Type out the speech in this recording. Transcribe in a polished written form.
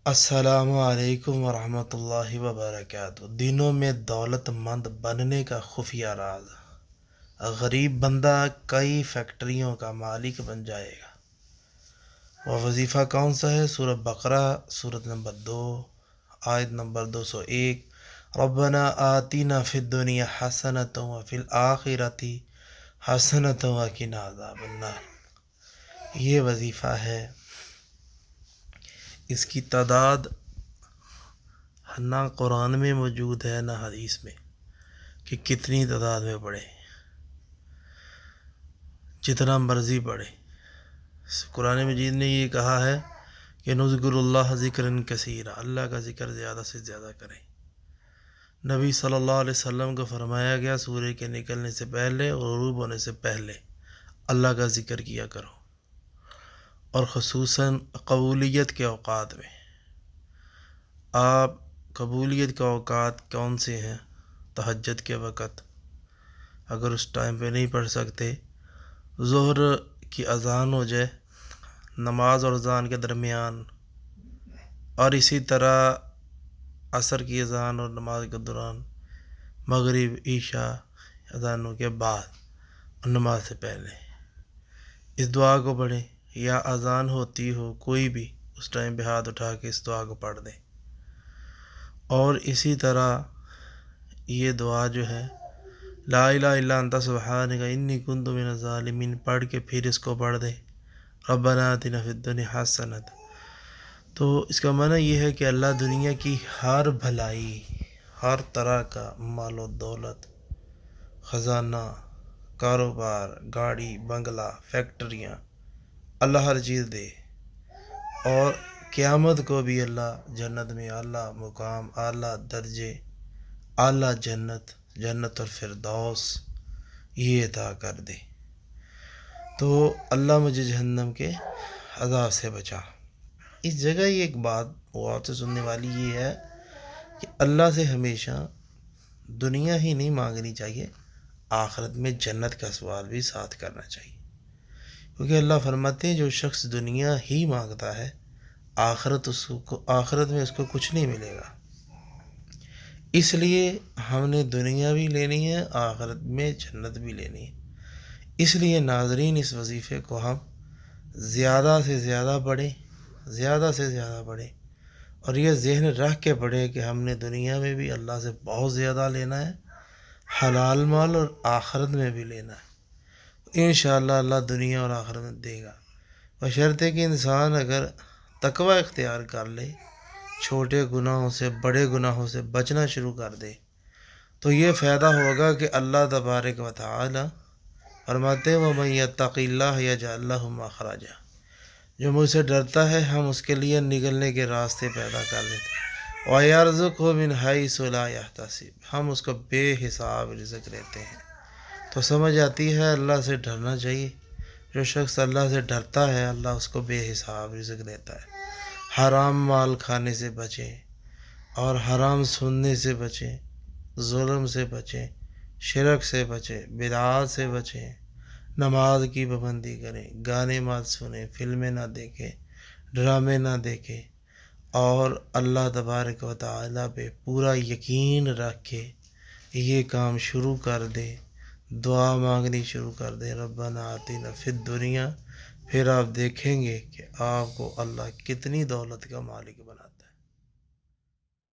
السلام علیکم ورحمۃ اللہ وبرکاتہ۔ دنوں میں دولت مند بننے کا خفیہ راز: غریب بندہ کئی فیکٹریوں کا مالک بن جائے گا۔ وہ وظیفہ کون سا ہے؟ سورہ بقرہ، سورۃ نمبر 2، آیت نمبر 201۔ ربنا آتنا فی الدنیا حسنۃ وفی الآخرۃ حسنۃ وقنا عذاب النار۔ یہ وظیفہ ہے، اس کی تعداد نہ قرآن میں موجود ہے نہ حدیث میں کہ کتنی تعداد میں پڑھے، جتنا مرضی پڑھے۔ قرآن مجید نے یہ کہا ہے کہ نذکر اللہ ذکرا کثیرا، اللہ کا ذکر زیادہ سے زیادہ کریں۔ نبی صلی اللہ علیہ وسلم کو فرمایا گیا سورج کے نکلنے سے پہلے اور غروب ہونے سے پہلے اللہ کا ذکر کیا کرو، اور خصوصاً قبولیت کے اوقات میں۔ آپ قبولیت کے اوقات کون سے ہیں؟ تہجد کے وقت، اگر اس ٹائم پہ نہیں پڑھ سکتے، ظہر کی اذان ہو جائے نماز اور اذان کے درمیان، اور اسی طرح عصر کی اذان اور نماز کے دوران، مغرب عشاء اذانوں کے بعد اور نماز سے پہلے اس دعا کو پڑھیں، یا اذان ہوتی ہو کوئی بھی اس ٹائم پہ ہاتھ اٹھا کے اس دعا کو پڑھ دیں۔ اور اسی طرح یہ دعا جو ہے لا الہ الا انت سبحانک انی کنت من الظالمین پڑھ کے پھر اس کو پڑھ دیں ربنا آتنا فی الدنیا حسنۃ۔ تو اس کا معنی یہ ہے کہ اللہ دنیا کی ہر بھلائی، ہر طرح کا مال و دولت، خزانہ، کاروبار، گاڑی، بنگلہ، فیکٹریاں، اللہ ہر چیز دے، اور قیامت کو بھی اللہ جنت میں اعلیٰ مقام، اعلیٰ درجے، اعلیٰ جنت اور فردوس یہ عطا کر دے۔ تو اللہ مجھے جہنم کے عذاب سے بچا۔ اس جگہ یہ ایک بات غور سے سننے والی یہ ہے کہ اللہ سے ہمیشہ دنیا ہی نہیں مانگنی چاہیے، آخرت میں جنت کا سوال بھی ساتھ کرنا چاہیے، کیونکہ اللہ فرماتے ہیں جو شخص دنیا ہی مانگتا ہے آخرت میں اس کو کچھ نہیں ملے گا۔ اس لیے ہم نے دنیا بھی لینی ہے، آخرت میں جنت بھی لینی ہے۔ اس لیے ناظرین، اس وظیفے کو ہم زیادہ سے زیادہ پڑھیں، اور یہ ذہن رکھ کے پڑھیں کہ ہم نے دنیا میں بھی اللہ سے بہت زیادہ لینا ہے، حلال مال، اور آخرت میں بھی لینا ہے۔ انشاءاللہ اللہ دنیا اور آخرت میں دے گا، بشرطے کہ انسان اگر تقوی اختیار کر لے، چھوٹے گناہوں سے بڑے گناہوں سے بچنا شروع کر دے، تو یہ فائدہ ہوگا کہ اللہ تبارک و تعالی فرماتے ہیں وَمَن يَتَّقِ اللَّهَ يَجْعَل لَّهُ مَخْرَجًا، جو مجھ سے ڈرتا ہے ہم اس کے لیے نکلنے کے راستے پیدا کر دیتے ہیں، وَيَرْزُقْهُ مِنْ حَيْثُ لَا يَحْتَسِبُ، ہم اس کو بے حساب رزق دیتے ہیں۔ تو سمجھ آتی ہے اللہ سے ڈرنا چاہیے۔ جو شخص اللہ سے ڈرتا ہے اللہ اس کو بے حساب رزق دیتا ہے۔ حرام مال کھانے سے بچیں، اور حرام سننے سے بچیں، ظلم سے بچیں، شرک سے بچیں، بدعات سے بچیں، نماز کی پابندی کریں، گانے مت سنیں، فلمیں نہ دیکھیں، ڈرامے نہ دیکھیں، اور اللہ تبارک و تعالیٰ پہ پورا یقین رکھ کے یہ کام شروع کر دے، دعا مانگنی شروع کر دے ربنا آتنا فی الدنیا، پھر آپ دیکھیں گے کہ آپ کو اللہ کتنی دولت کا مالک بناتا ہے۔